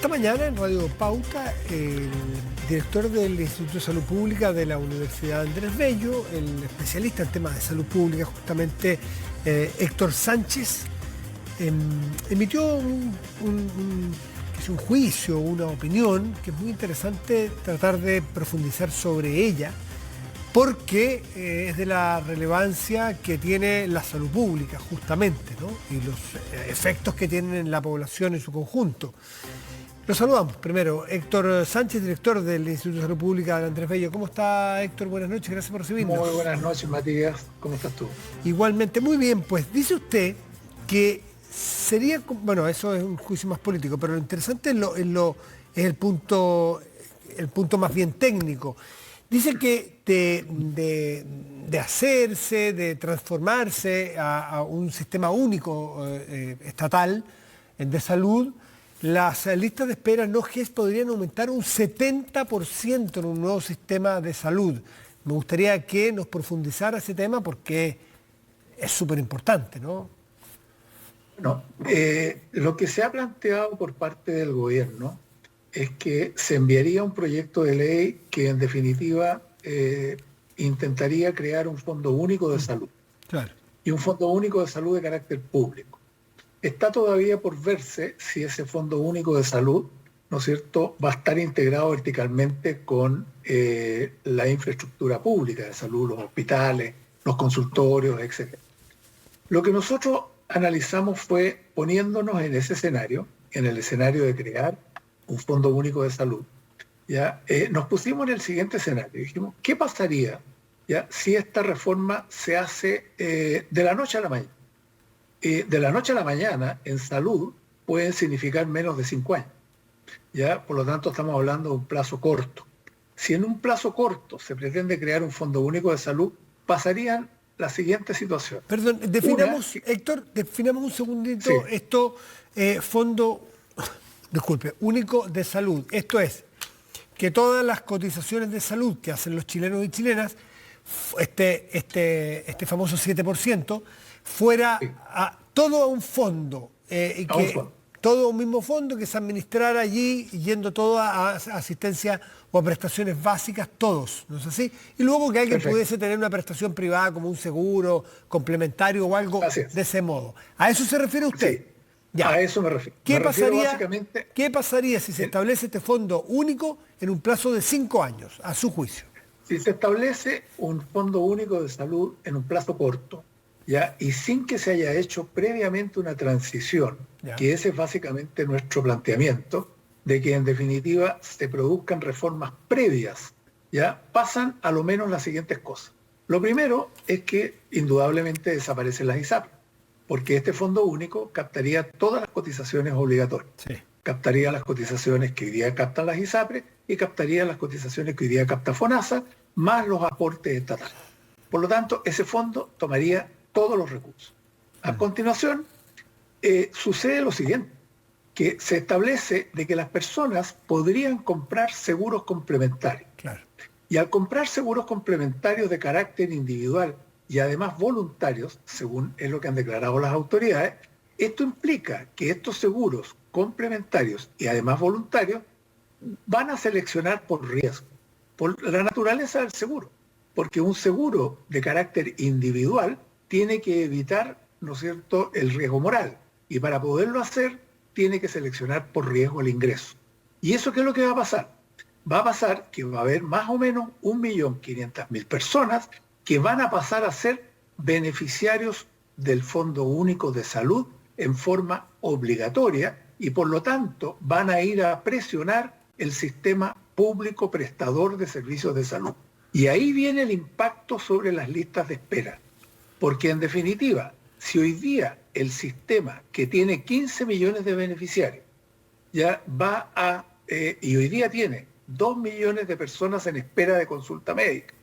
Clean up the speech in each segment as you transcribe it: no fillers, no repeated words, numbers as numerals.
Esta mañana en Radio Pauta, el director del Instituto de Salud Pública de la Universidad Andrés Bello, el especialista en temas de salud pública, justamente Héctor Sánchez, emitió un juicio, una opinión que es muy interesante tratar de profundizar sobre ella, porque es de la relevancia que tiene la salud pública, justamente, ¿no? Y los efectos que tienen en la población en su conjunto. Lo saludamos primero. Héctor Sánchez, director del Instituto de Salud Pública de Andrés Bello. ¿Cómo está, Héctor? Buenas noches, gracias por recibirnos. Muy buenas noches, Matías. ¿Cómo estás tú? Igualmente, muy bien. Pues dice usted que sería, bueno, eso es un juicio más político, pero lo interesante es el punto más bien técnico. Dice que de hacerse, de transformarse a un sistema único estatal de salud, las listas de espera no GES podrían aumentar un 70% en un nuevo sistema de salud. Me gustaría que nos profundizara ese tema porque es súper importante, ¿no? No, lo que se ha planteado por parte del gobierno es que se enviaría un proyecto de ley que en definitiva intentaría crear un fondo único de salud. Claro. Y un fondo único de salud de carácter público. Está todavía por verse si ese fondo único de salud, ¿no es cierto?, va a estar integrado verticalmente con la infraestructura pública de salud, los hospitales, los consultorios, etc. Lo que nosotros analizamos fue, poniéndonos en ese escenario, en el escenario de crear un fondo único de salud, ¿ya? Nos pusimos en el siguiente escenario. Dijimos, ¿qué pasaría, ¿ya?, si esta reforma se hace de la noche a la mañana? De la noche a la mañana, en salud, pueden significar menos de 5 años. ¿Ya? Por lo tanto, estamos hablando de un plazo corto. Si en un plazo corto se pretende crear un fondo único de salud, pasarían la siguiente situación. Perdón, definamos, Héctor, definamos un segundito, Sí. esto, fondo, disculpe, único de salud. Esto es que todas las cotizaciones de salud que hacen los chilenos y chilenas, este famoso 7%, fuera Sí. todo a un fondo, y A un que fondo. todo un mismo fondo que se administrara allí, yendo todo a asistencia o a prestaciones básicas, todos, ¿no es así? Y luego que alguien Perfecto. pudiese tener una prestación privada como un seguro complementario o algo Así es. de ese modo. ¿A eso se refiere usted? Sí. Ya. A eso me refiero. ¿Qué Me refiero pasaría, básicamente, ¿Qué pasaría si se establece este fondo único en un plazo de 5 años, a su juicio? si se establece un fondo único de salud en un plazo corto, ¿ya?, y sin que se haya hecho previamente una transición, Ya. que ese es básicamente nuestro planteamiento, de que en definitiva se produzcan reformas previas, ¿ya?, pasan a lo menos las siguientes cosas. Lo primero es que indudablemente desaparecen las ISAPRE, porque este fondo único captaría todas las cotizaciones obligatorias. Sí. Captaría las cotizaciones que hoy día captan las ISAPRE y captaría las cotizaciones que hoy día capta FONASA, más los aportes estatales. Por lo tanto, ese fondo tomaría todos los recursos. A continuación, sucede lo siguiente, que se establece de que las personas podrían comprar seguros complementarios. Claro. Y al comprar seguros complementarios de carácter individual y además voluntarios, según es lo que han declarado las autoridades, esto implica que estos seguros complementarios y además voluntarios van a seleccionar por riesgo, por la naturaleza del seguro, porque un seguro de carácter individual tiene que evitar, ¿no es cierto?, el riesgo moral, y para poderlo hacer tiene que seleccionar por riesgo el ingreso. ¿Y eso qué es lo que va a pasar? Va a pasar que va a haber más o menos 1.500.000 personas que van a pasar a ser beneficiarios del Fondo Único de Salud en forma obligatoria y por lo tanto van a ir a presionar el sistema público prestador de servicios de salud. Y ahí viene el impacto sobre las listas de espera. Porque en definitiva, si hoy día el sistema que tiene 15 millones de beneficiarios ya va a, y hoy día tiene 2 millones de personas en espera de consulta médica,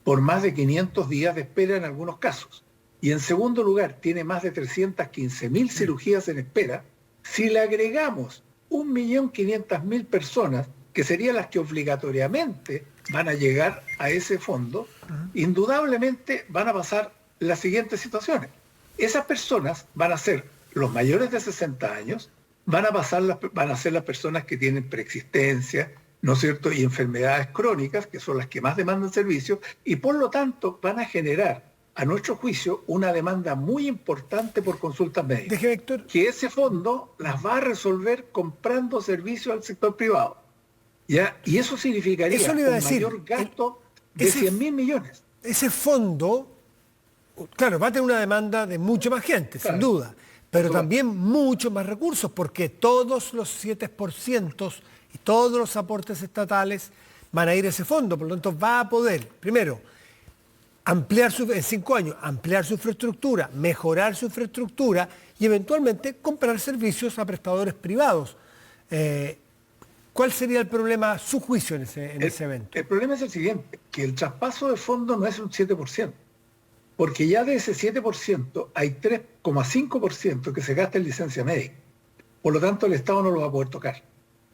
por más de 500 días de espera en algunos casos, y en segundo lugar tiene más de 315.000 cirugías en espera, si le agregamos 1.500.000 personas, que serían las que obligatoriamente van a llegar a ese fondo, indudablemente van a pasar las siguientes situaciones. Esas personas van a ser los mayores de 60 años, van a ser las personas que tienen preexistencia, ¿no es cierto?, y enfermedades crónicas, que son las que más demandan servicios, y por lo tanto van a generar, a nuestro juicio, una demanda muy importante por consultas médicas. Deje, Héctor. Que ese fondo las va a resolver comprando servicios al sector privado. ¿Ya? Y eso significaría un mayor gasto de 100.000 millones. Ese fondo, claro, va a tener una demanda de mucha más gente, claro, sin duda, pero también muchos más recursos, porque todos los 7% y todos los aportes estatales van a ir a ese fondo. Por lo tanto, va a poder, primero, ampliar en 5 años, ampliar su infraestructura, mejorar su infraestructura y eventualmente comprar servicios a prestadores privados. ¿Cuál sería el problema, a su juicio, en ese evento? El problema es el siguiente, que el traspaso de fondos no es un 7%, porque ya de ese 7% hay 3,5% que se gasta en licencia médica. Por lo tanto, el Estado no lo va a poder tocar.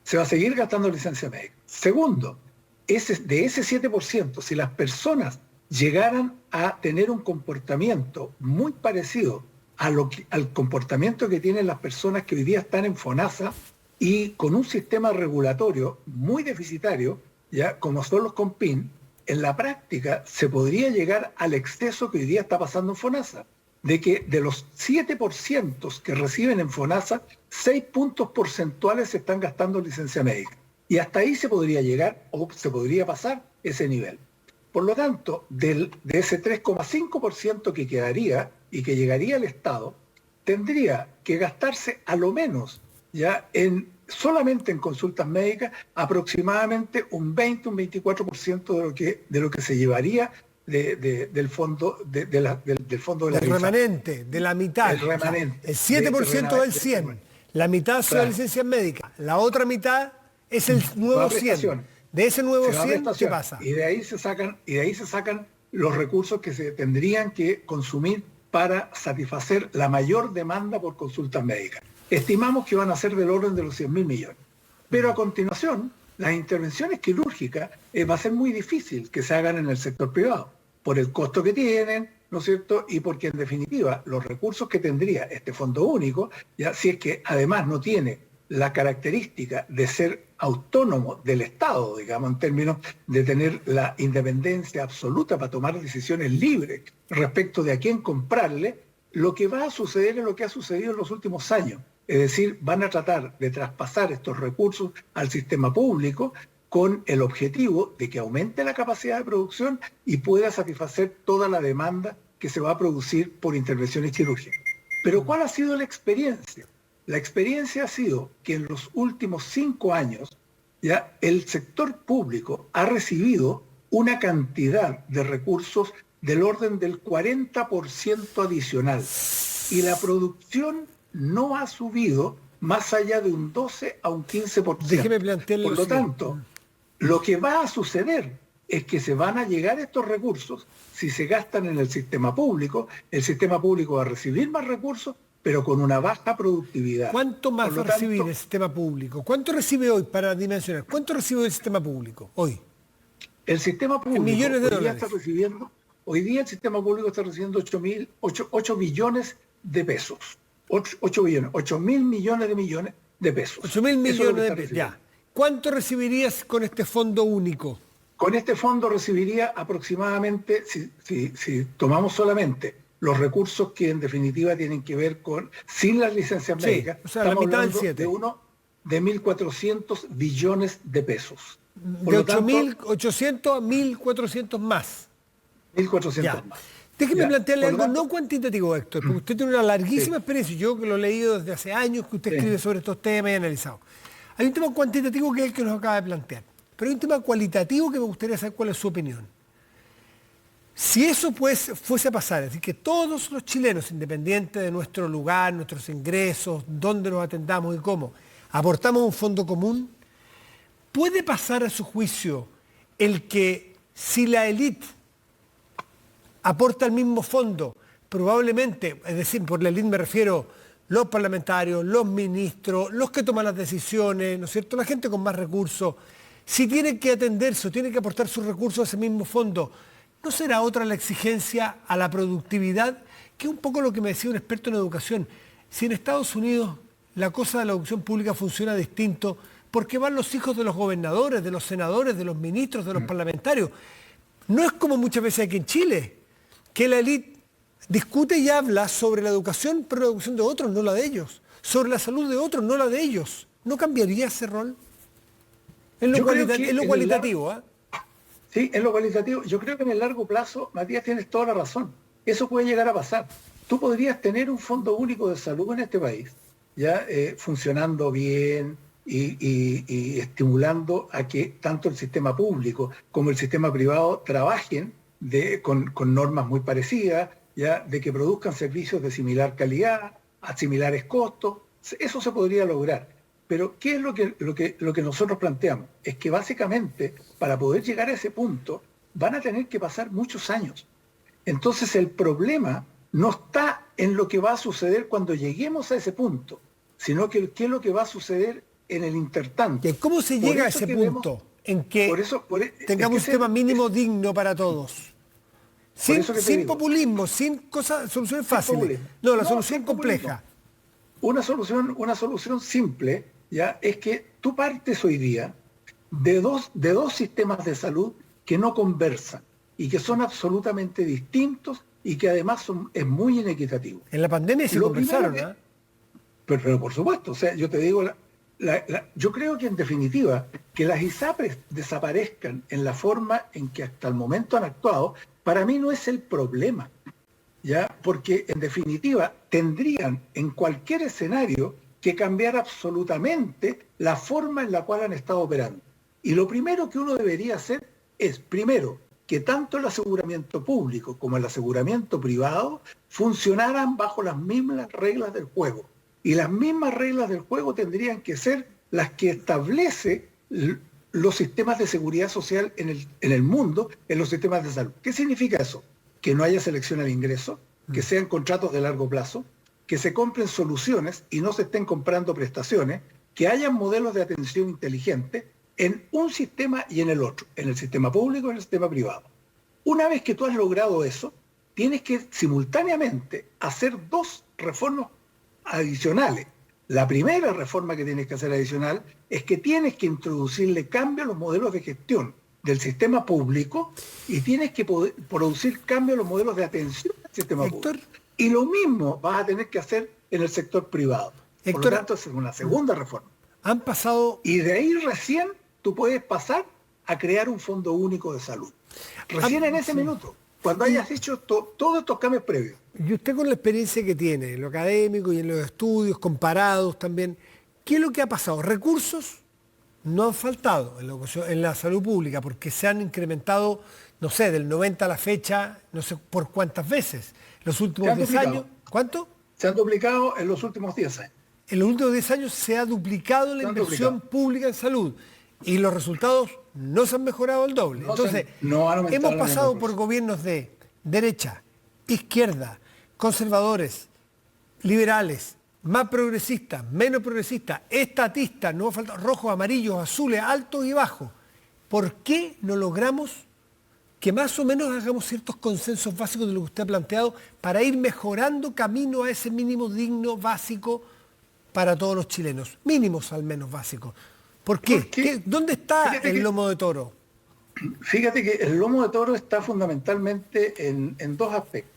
Se va a seguir gastando en licencia médica. Segundo, de ese 7%, si las personas llegaran a tener un comportamiento muy parecido al comportamiento que tienen las personas que hoy día están en FONASA, y con un sistema regulatorio muy deficitario, ya como son los COMPIN, en la práctica se podría llegar al exceso que hoy día está pasando en FONASA, de que de los 7% que reciben en FONASA, 6 puntos porcentuales se están gastando en licencia médica. Y hasta ahí se podría llegar o se podría pasar ese nivel. Por lo tanto, de ese 3,5% que quedaría y que llegaría al Estado, tendría que gastarse a lo menos ya solamente en consultas médicas, aproximadamente un 20, un 24% de lo que se llevaría del fondo del fondo de la remanente, de la mitad. El remanente. El 7% del 100. La mitad son las licencias médicas. La otra mitad es el nuevo 100. De ese nuevo 100, ¿qué pasa? Y de ahí se sacan los recursos que se tendrían que consumir para satisfacer la mayor demanda por consultas médicas. Estimamos que van a ser del orden de los 100.000 millones. Pero a continuación, las intervenciones quirúrgicas va a ser muy difícil que se hagan en el sector privado, por el costo que tienen, ¿no es cierto? Y porque en definitiva los recursos que tendría este fondo único, ya si es que además no tiene la característica de ser autónomo del Estado, digamos, en términos de tener la independencia absoluta para tomar decisiones libres respecto de a quién comprarle, lo que va a suceder es lo que ha sucedido en los últimos años. Es decir, van a tratar de traspasar estos recursos al sistema público con el objetivo de que aumente la capacidad de producción y pueda satisfacer toda la demanda que se va a producir por intervenciones quirúrgicas. Pero ¿cuál ha sido la experiencia? La experiencia ha sido que en los últimos 5 años ya el sector público ha recibido una cantidad de recursos del orden del 40% adicional y la producción no ha subido más allá de un 12 a un 15%. Déjeme plantearle. Por lo tanto, lo que va a suceder es que se van a llegar estos recursos, si se gastan en el sistema público va a recibir más recursos, pero con una baja productividad. ¿Cuánto más va a recibir el sistema público? ¿Cuánto recibe hoy, para dimensionar? ¿Cuánto recibe el sistema público hoy? El sistema público millones de dólares. Hoy día el sistema público está recibiendo 8 billones de pesos. 8 mil millones de pesos. 8.000 millones de pesos, ya. ¿Cuánto recibirías con este fondo único? Con este fondo recibiría aproximadamente, si tomamos solamente los recursos que en definitiva tienen que ver con, sin las licencias médicas, o sea, la mitad del 7. de 1.400 billones de pesos. De 8.800 a 1.400 más. 1.400 más. Déjeme plantearle algo no cuantitativo, Héctor, porque usted tiene una larguísima experiencia, yo que lo he leído desde hace años, que usted escribe sobre estos temas y ha analizado. Hay un tema cuantitativo que es el que nos acaba de plantear, pero hay un tema cualitativo que me gustaría saber cuál es su opinión. Si eso pues fuese a pasar, es decir, que todos los chilenos, independiente de nuestro lugar, nuestros ingresos, dónde nos atendamos y cómo, aportamos un fondo común, ¿puede pasar a su juicio el que si la élite aporta el mismo fondo, probablemente, es decir, por la élite me refiero los parlamentarios, los ministros, los que toman las decisiones, ¿no es cierto?, la gente con más recursos, si tienen que atenderse o tienen que aportar sus recursos a ese mismo fondo, ¿no será otra la exigencia a la productividad? Que es un poco lo que me decía un experto en educación. Si en Estados Unidos la cosa de la educación pública funciona distinto porque van los hijos de los gobernadores, de los senadores, de los ministros, de los parlamentarios. No es como muchas veces aquí en Chile, que la élite discute y habla sobre la educación, pero la educación de otros, no la de ellos. Sobre la salud de otros, no la de ellos. ¿No cambiaría ese rol? En lo cualitativo, ¿eh? Sí, en lo cualitativo. Yo creo que en el largo plazo, Matías, tienes toda la razón. Eso puede llegar a pasar. Tú podrías tener un fondo único de salud en este país, ya funcionando bien y estimulando a que tanto el sistema público como el sistema privado trabajen con normas muy parecidas, ya de que produzcan servicios de similar calidad, a similares costos. Eso se podría lograr. Pero ¿qué es lo que nosotros planteamos? Es que básicamente para poder llegar a ese punto van a tener que pasar muchos años. Entonces el problema no está en lo que va a suceder cuando lleguemos a ese punto, sino que qué es lo que va a suceder en el intertanto. ¿Cómo se llega a ese punto en que tengamos un sistema mínimo digno para todos? Sin populismo, sin soluciones fáciles. No, la solución compleja. Una solución simple, ya, es que tú partes hoy día de dos sistemas de salud que no conversan y que son absolutamente distintos y que además es muy inequitativo. En la pandemia se conversaron, ¿eh? Pero por supuesto, o sea, yo te digo, yo creo que en definitiva, que las ISAPRES desaparezcan en la forma en que hasta el momento han actuado, para mí no es el problema, ¿ya? Porque en definitiva tendrían en cualquier escenario que cambiar absolutamente la forma en la cual han estado operando. Y lo primero que uno debería hacer es, primero, que tanto el aseguramiento público como el aseguramiento privado funcionaran bajo las mismas reglas del juego. Y las mismas reglas del juego tendrían que ser las que establece los sistemas de seguridad social en el mundo, en los sistemas de salud. ¿Qué significa eso? Que no haya selección al ingreso, que sean contratos de largo plazo, que se compren soluciones y no se estén comprando prestaciones, que hayan modelos de atención inteligente en un sistema y en el otro, en el sistema público y en el sistema privado. Una vez que tú has logrado eso, tienes que simultáneamente hacer dos reformas adicionales. La primera reforma que tienes que hacer adicional es que tienes que introducirle cambio a los modelos de gestión del sistema público y tienes que producir cambio a los modelos de atención del sistema público. Y lo mismo vas a tener que hacer en el sector privado. Por lo tanto, es una segunda reforma. Han pasado... Y de ahí recién tú puedes pasar a crear un fondo único de salud. Recién en ese minuto, cuando hayas hecho todos estos cambios previos. Y usted con la experiencia que tiene en lo académico y en los estudios comparados también, ¿qué es lo que ha pasado? Recursos no han faltado en la salud pública porque se han incrementado, no sé, del 90 a la fecha, no sé por cuántas veces. Los últimos 10 años, ¿cuánto? Se han duplicado en los últimos 10 años. En los últimos 10 años se ha duplicado la inversión pública en salud y los resultados no se han mejorado al doble. Entonces, hemos pasado por gobiernos de derecha, izquierda, conservadores, liberales, más progresistas, menos progresistas, estatistas, no falta rojos, amarillos, azules, altos y bajos. ¿Por qué no logramos que más o menos hagamos ciertos consensos básicos de lo que usted ha planteado para ir mejorando camino a ese mínimo digno básico para todos los chilenos? Mínimos al menos básicos. ¿Por qué? ¿Dónde está el lomo de toro? Fíjate que el lomo de toro está fundamentalmente en dos aspectos.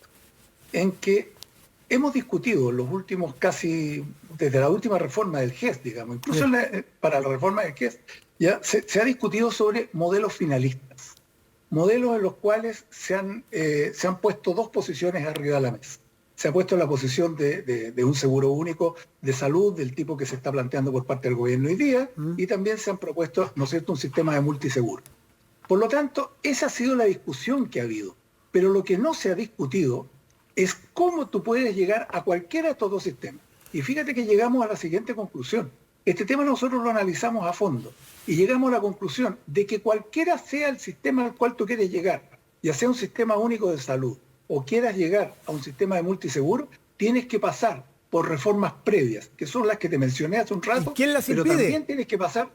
En que hemos discutido los últimos desde la última reforma del GES, digamos, incluso para la reforma del GES, ya se ha discutido sobre modelos finalistas. Modelos en los cuales se han puesto dos posiciones arriba de la mesa. Se ha puesto la posición de un seguro único de salud del tipo que se está planteando por parte del gobierno hoy día, y también se han propuesto, ¿no es cierto?, un sistema de multiseguro. Por lo tanto, esa ha sido la discusión que ha habido. Pero lo que no se ha discutido es cómo tú puedes llegar a cualquiera de estos dos sistemas. Y fíjate que llegamos a la siguiente conclusión. Este tema nosotros lo analizamos a fondo y llegamos a la conclusión de que cualquiera sea el sistema al cual tú quieres llegar, ya sea un sistema único de salud o quieras llegar a un sistema de multiseguro, tienes que pasar por reformas previas, que son las que te mencioné hace un rato. ¿Y quién las impide? Pero también tienes que pasar...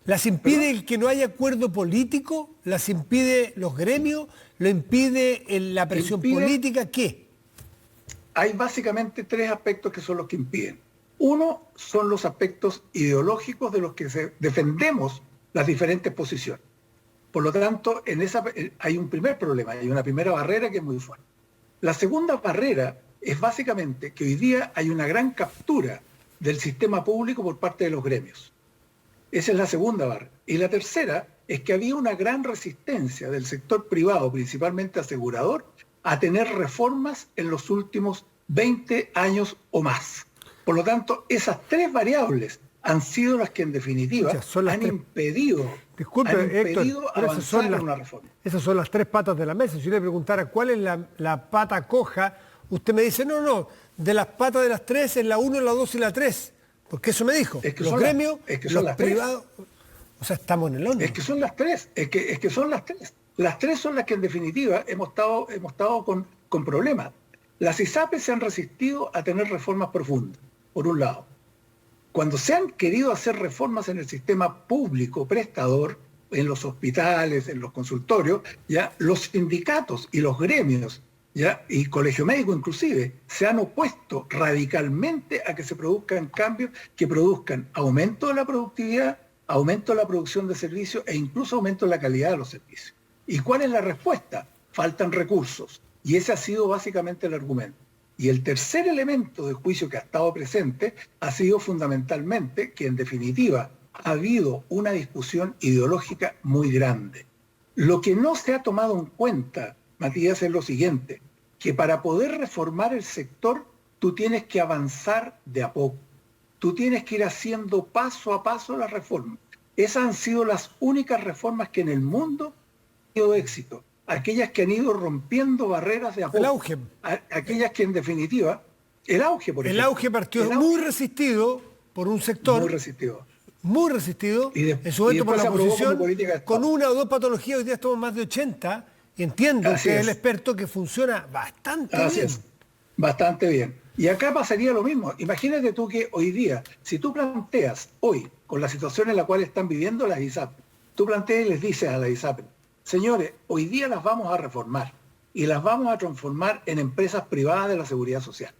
¿Las impide el que no haya acuerdo político? ¿Las impide los gremios? ¿Lo impide la presión política? ¿Qué? Hay básicamente tres aspectos que son los que impiden. Uno son los aspectos ideológicos de los que defendemos las diferentes posiciones. Por lo tanto, hay un primer problema, hay una primera barrera que es muy fuerte. La segunda barrera es básicamente que hoy día hay una gran captura del sistema público por parte de los gremios. Esa es la segunda barrera. Y la tercera es que había una gran resistencia del sector privado, principalmente asegurador, a tener reformas en los últimos 20 años o más. Por lo tanto, esas tres variables han sido las que en definitiva han impedido avanzar en una reforma. Esas son las tres patas de la mesa. Si yo le preguntara cuál es la pata coja, usted me dice, no, de las patas de las tres es la 1, la 2 y la 3. Porque eso me dijo. Es que los gremios, los privados... O sea, estamos en el horno. Es que son las tres. Es que son las tres. Las tres son las que en definitiva hemos estado con problemas. Las ISAPRES se han resistido a tener reformas profundas, por un lado. Cuando se han querido hacer reformas en el sistema público prestador, en los hospitales, en los consultorios, ya los sindicatos y los gremios, ya, y Colegio Médico inclusive, se han opuesto radicalmente a que se produzcan cambios que produzcan aumento de la productividad, aumento de la producción de servicios e incluso aumento de la calidad de los servicios. ¿Y cuál es la respuesta? Faltan recursos. Y ese ha sido básicamente el argumento. Y el tercer elemento de juicio que ha estado presente ha sido fundamentalmente que en definitiva ha habido una discusión ideológica muy grande. Lo que no se ha tomado en cuenta, Matías, es lo siguiente, que para poder reformar el sector tú tienes que avanzar de a poco. Tú tienes que ir haciendo paso a paso las reformas. Esas han sido las únicas reformas que en el mundo han tenido éxito. Aquellas que han ido rompiendo barreras de a poco. El auge. Aquellas que en definitiva, el auge, por ejemplo. El auge partió muy resistido por un sector. Muy resistido. En su momento por la oposición, con una o dos patologías, hoy día estamos más de 80, y entiendo que es el experto que funciona bastante bien. Es, bastante bien. Y acá pasaría lo mismo. Imagínate tú que hoy día, si tú planteas hoy, con la situación en la cual están viviendo las ISAPRES, tú planteas y les dices a las ISAPRES, señores, hoy día las vamos a reformar y las vamos a transformar en empresas privadas de la seguridad social.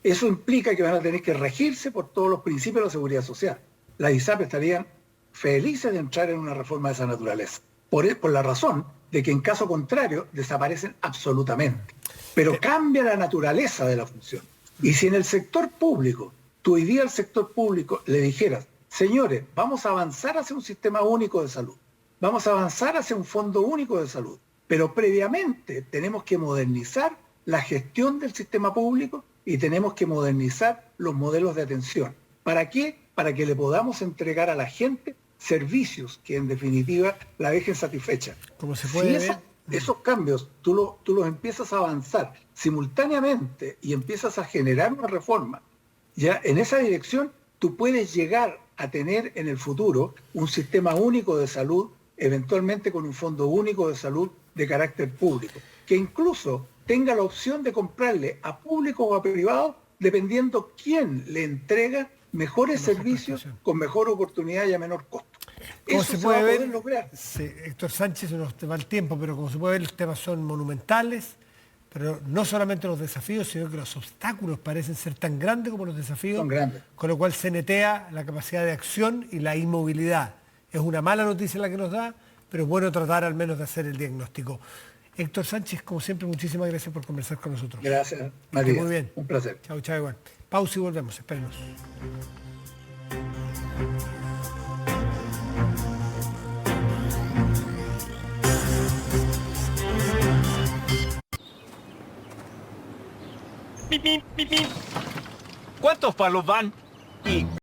Eso implica que van a tener que regirse por todos los principios de la seguridad social. Las ISAPRES estarían felices de entrar en una reforma de esa naturaleza, por la razón de que en caso contrario desaparecen absolutamente. Pero cambia la naturaleza de la función. Y si en el sector público, tú hoy día al sector público le dijeras, señores, vamos a avanzar hacia un sistema único de salud, vamos a avanzar hacia un fondo único de salud, pero previamente tenemos que modernizar la gestión del sistema público y tenemos que modernizar los modelos de atención. ¿Para qué? Para que le podamos entregar a la gente servicios que en definitiva la dejen satisfecha. Como se puede ver, esos cambios tú los empiezas a avanzar simultáneamente y empiezas a generar una reforma, ya en esa dirección tú puedes llegar a tener en el futuro un sistema único de salud, eventualmente con un fondo único de salud de carácter público, que incluso tenga la opción de comprarle a público o a privado, dependiendo quién le entrega mejores servicios con mejor oportunidad y a menor costo. Como se puede ver, sí, Héctor Sánchez, nos va el tiempo, pero como se puede ver, los temas son monumentales, pero no solamente los desafíos, sino que los obstáculos parecen ser tan grandes como los desafíos, son grandes. Con lo cual se netea la capacidad de acción y la inmovilidad. Es una mala noticia la que nos da, pero es bueno tratar al menos de hacer el diagnóstico. Héctor Sánchez, como siempre, muchísimas gracias por conversar con nosotros. Gracias, María. Muy bien. Un placer. Chao, chao, igual. Pausa y volvemos, espérenos. ¿Cuántos palos van? Y